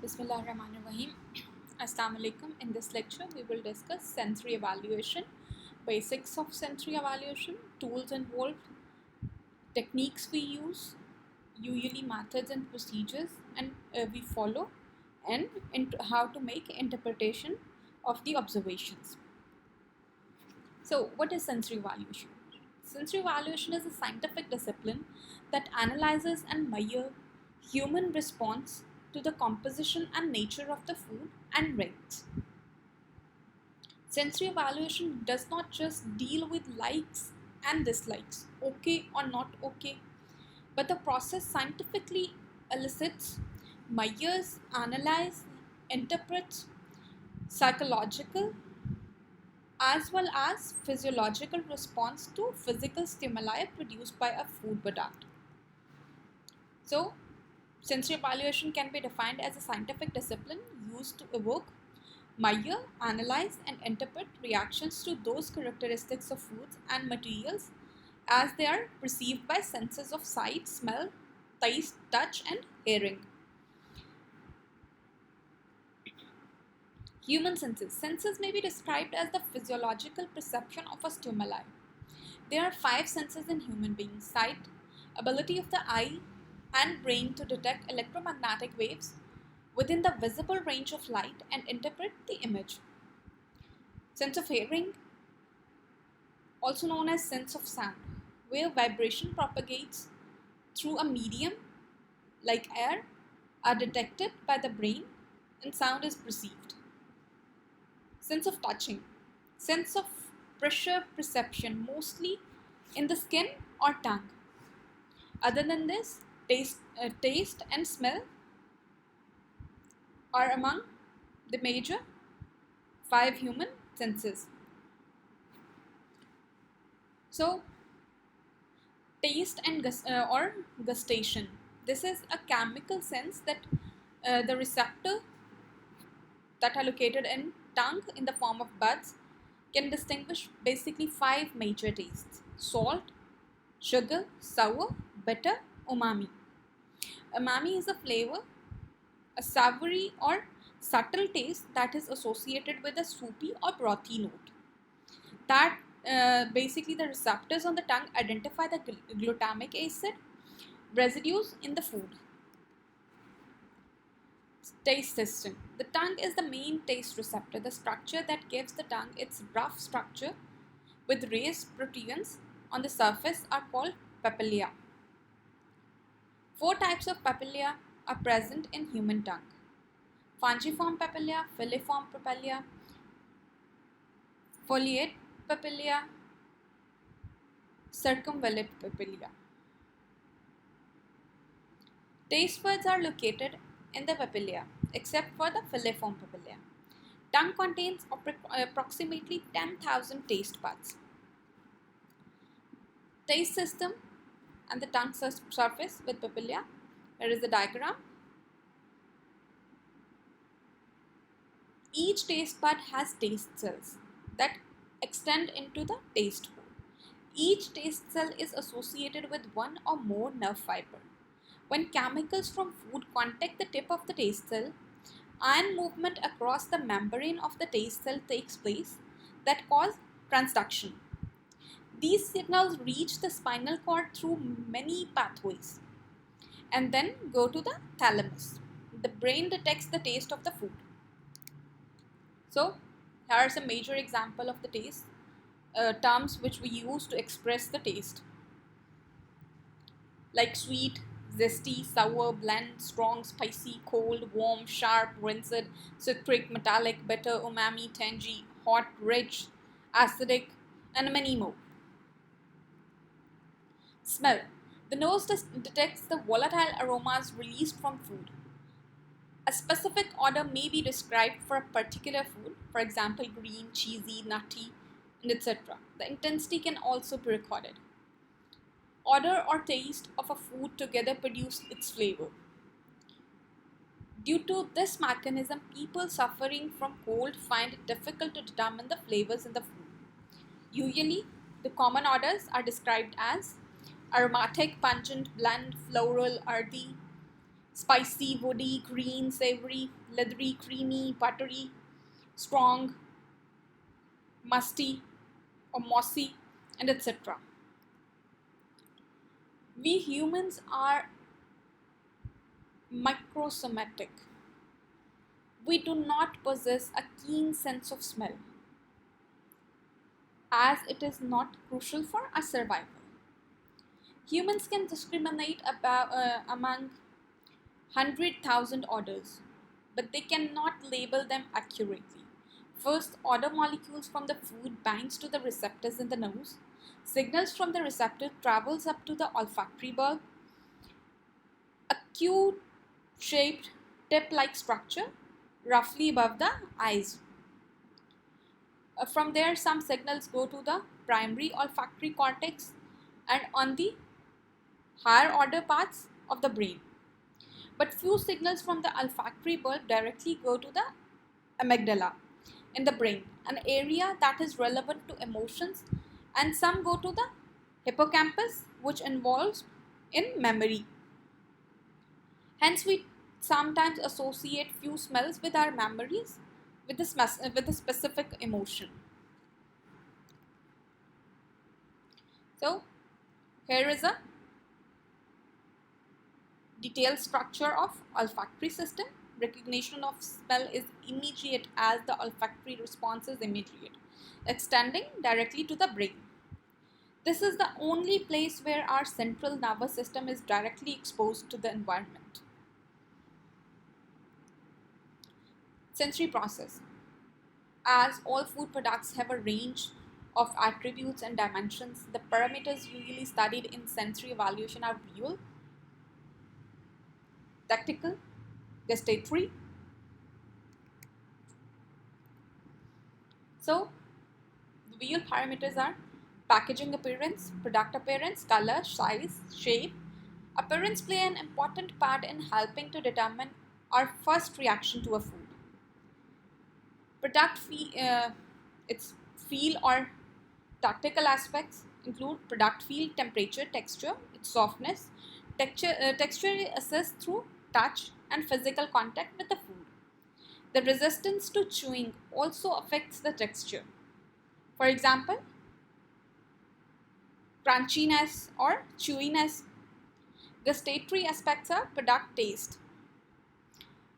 Bismillahirrahmanirrahim. Assalamu alaikum. In this lecture, we will discuss sensory evaluation, basics of sensory evaluation, tools involved, techniques we use, usually methods and procedures, and we follow, and how to make interpretation of the observations. So, what is sensory evaluation? Sensory evaluation is a scientific discipline that analyzes and measures human response to the composition and nature of the food and drinks. Sensory evaluation does not just deal with likes and dislikes, okay or not okay, but the process scientifically elicits, measures, analyzes, interprets psychological as well as physiological response to physical stimuli produced by a food product. So, sensory evaluation can be defined as a scientific discipline used to evoke, measure, analyze, and interpret reactions to those characteristics of foods and materials as they are perceived by senses of sight, smell, taste, touch, and hearing. Human senses. Senses may be described as the physiological perception of a stimuli. There are 5 senses in human beings: sight, ability of the eye and brain to detect electromagnetic waves within the visible range of light and interpret the image. Sense of hearing, also known as sense of sound, where vibration propagates through a medium like air, are detected by the brain and sound is perceived. Sense of touching, sense of pressure perception, mostly in the skin or tongue. Other than this, taste and smell are among the major 5 human senses. So, taste and or gustation. This is a chemical sense that the receptor that are located in tongue in the form of buds can distinguish basically 5 major tastes: salt, sugar, sour, bitter, umami. Umami is a flavor, a savory or subtle taste that is associated with a soupy or brothy note. That basically the receptors on the tongue identify the glutamic acid residues in the food. Taste system. The tongue is the main taste receptor, the structure that gives the tongue its rough structure with raised protrusions on the surface are called papillae. 4 types of papillae are present in human tongue: fungiform papillae, filiform papillae, foliate papillae, circumvallate papillae. Taste buds are located in the papillae, except for the filiform papillae. Tongue contains approximately 10,000 taste buds. Taste system and the tongue surface with papillae. Here is the diagram. Each taste bud has taste cells that extend into the taste hole. Each taste cell is associated with one or more nerve fiber. When chemicals from food contact the tip of the taste cell, ion movement across the membrane of the taste cell takes place that cause transduction. These signals reach the spinal cord through many pathways and then go to the thalamus. The brain detects the taste of the food. So, here are some major examples of the taste terms which we use to express the taste, like sweet, zesty, sour, bland, strong, spicy, cold, warm, sharp, rinsed, citric, metallic, bitter, umami, tangy, hot, rich, acidic, and many more. Smell. The nose detects the volatile aromas released from food. A specific odor may be described for a particular food, for example, green, cheesy, nutty, and etc. The intensity can also be recorded. Odor or taste of a food together produce its flavor. Due to this mechanism, people suffering from cold find it difficult to determine the flavors in the food. Usually, the common odors are described as aromatic, pungent, bland, floral, earthy, spicy, woody, green, savory, leathery, creamy, buttery, strong, musty, or mossy, and etc. We humans are microsomatic. We do not possess a keen sense of smell, as it is not crucial for our survival. Humans can discriminate among 100,000 odors, but they cannot label them accurately. First, odor molecules from the food binds to the receptors in the nose. Signals from the receptor travels up to the olfactory bulb, a Q-shaped tip-like structure roughly above the eyes. From there, some signals go to the primary olfactory cortex and on the higher order parts of the brain. But few signals from the olfactory bulb directly go to the amygdala in the brain, an area that is relevant to emotions, and some go to the hippocampus, which involves in memory. Hence, we sometimes associate few smells with our memories with a specific emotion. So, here is a detailed structure of olfactory system. Recognition of smell is immediate as the olfactory response is immediate, extending directly to the brain. This is the only place where our central nervous system is directly exposed to the environment. Sensory process. As all food products have a range of attributes and dimensions, the parameters usually studied in sensory evaluation are visual, tactical, gustatory. So, the visual parameters are packaging appearance, product appearance, color, size, shape. Appearance play an important part in helping to determine our first reaction to a food. Its feel or tactical aspects include product feel, temperature, texture, its softness. Texture is assessed through touch and physical contact with the food. The resistance to chewing also affects the texture. For example, crunchiness or chewiness. Gustatory aspects are product taste.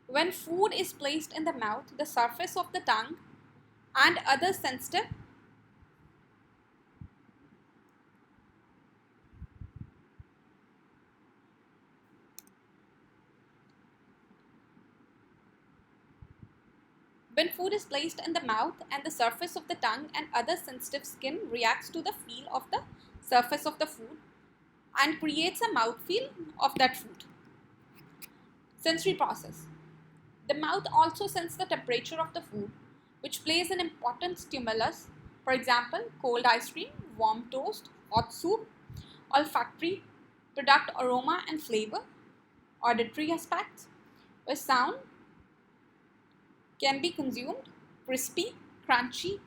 When food is placed in the mouth, the surface of the tongue and other sensitive When food is placed in the mouth and the surface of the tongue and other sensitive skin reacts to the feel of the surface of the food and creates a mouthfeel of that food. Sensory process. The mouth also senses the temperature of the food, which plays an important stimulus. For example, cold ice cream, warm toast, hot soup. Olfactory, product aroma and flavor. Auditory aspects, where sound can be consumed, crispy, crunchy.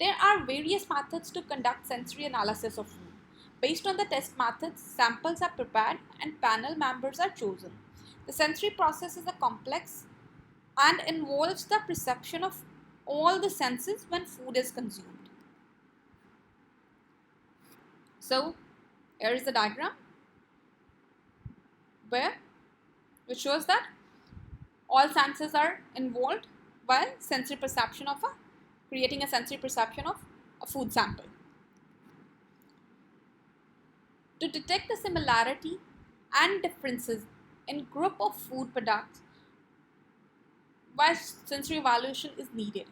There are various methods to conduct sensory analysis of food. Based on the test methods, samples are prepared and panel members are chosen. The sensory process is a complex and involves the perception of all the senses when food is consumed. So, here is the diagram which shows that all senses are involved while creating a sensory perception of a food sample. To detect the similarity and differences in group of food products, why sensory evaluation is needed.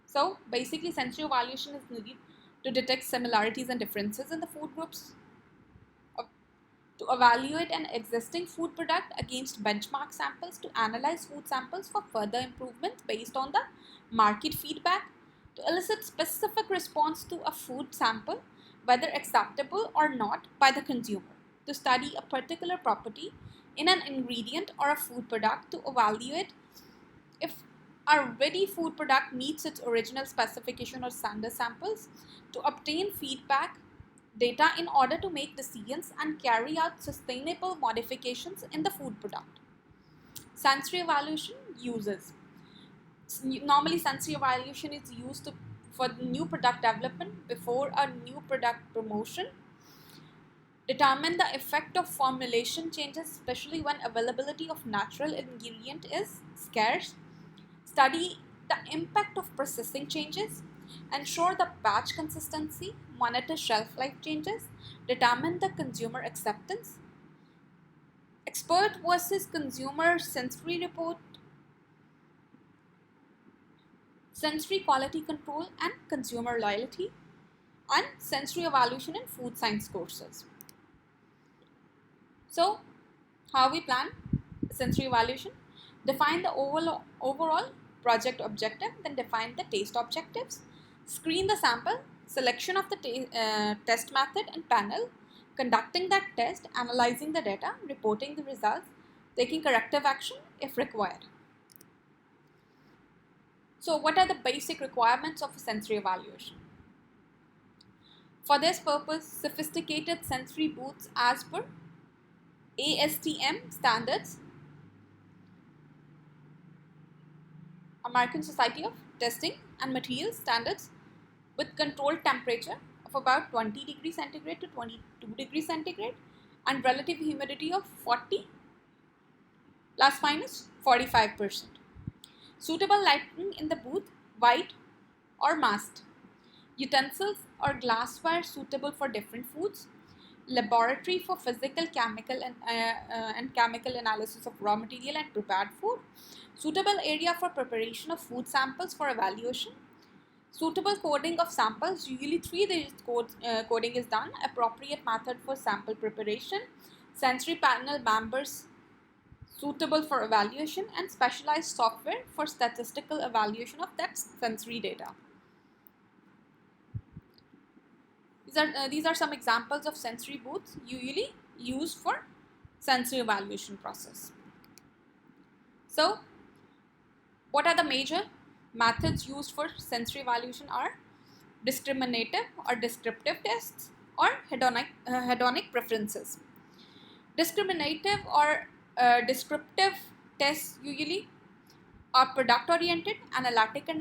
So basically sensory evaluation is needed to detect similarities and differences in the food groups, to evaluate an existing food product against benchmark samples, to analyze food samples for further improvements based on the market feedback, to elicit specific response to a food sample, whether acceptable or not by the consumer, to study a particular property in an ingredient or a food product, to evaluate if a ready food product meets its original specification or standard samples, to obtain feedback data in order to make decisions and carry out sustainable modifications in the food product. Sensory evaluation uses. Normally, sensory evaluation is used for new product development before a new product promotion. Determine the effect of formulation changes, especially when availability of natural ingredient is scarce. Study the impact of processing changes. Ensure the batch consistency. Monitor shelf life changes. Determine the consumer acceptance. Expert versus consumer sensory report. Sensory quality control and consumer loyalty. And sensory evaluation in food science courses. So, how we plan sensory evaluation? Define the overall project objective, then define the taste objectives. Screen the sample, selection of the test method and panel, conducting that test, analyzing the data, reporting the results, taking corrective action if required. So, what are the basic requirements of a sensory evaluation? For this purpose, sophisticated sensory booths as per ASTM standards, American Society of Testing and Materials standards, with controlled temperature of about 20 degrees centigrade to 22 degrees centigrade and relative humidity of 40 plus minus 45%. Suitable lighting in the booth, white or masked. Utensils or glassware suitable for different foods. Laboratory for physical, chemical and chemical analysis of raw material and prepared food. Suitable area for preparation of food samples for evaluation. Suitable coding of samples, usually 3-digit coding is done. Appropriate method for sample preparation. Sensory panel members suitable for evaluation, and specialized software for statistical evaluation of that sensory data. These are some examples of sensory booths usually used for sensory evaluation process. So, what are the major methods used for sensory evaluation are discriminative or descriptive tests or hedonic preferences. Discriminative or descriptive tests usually are product oriented, analytic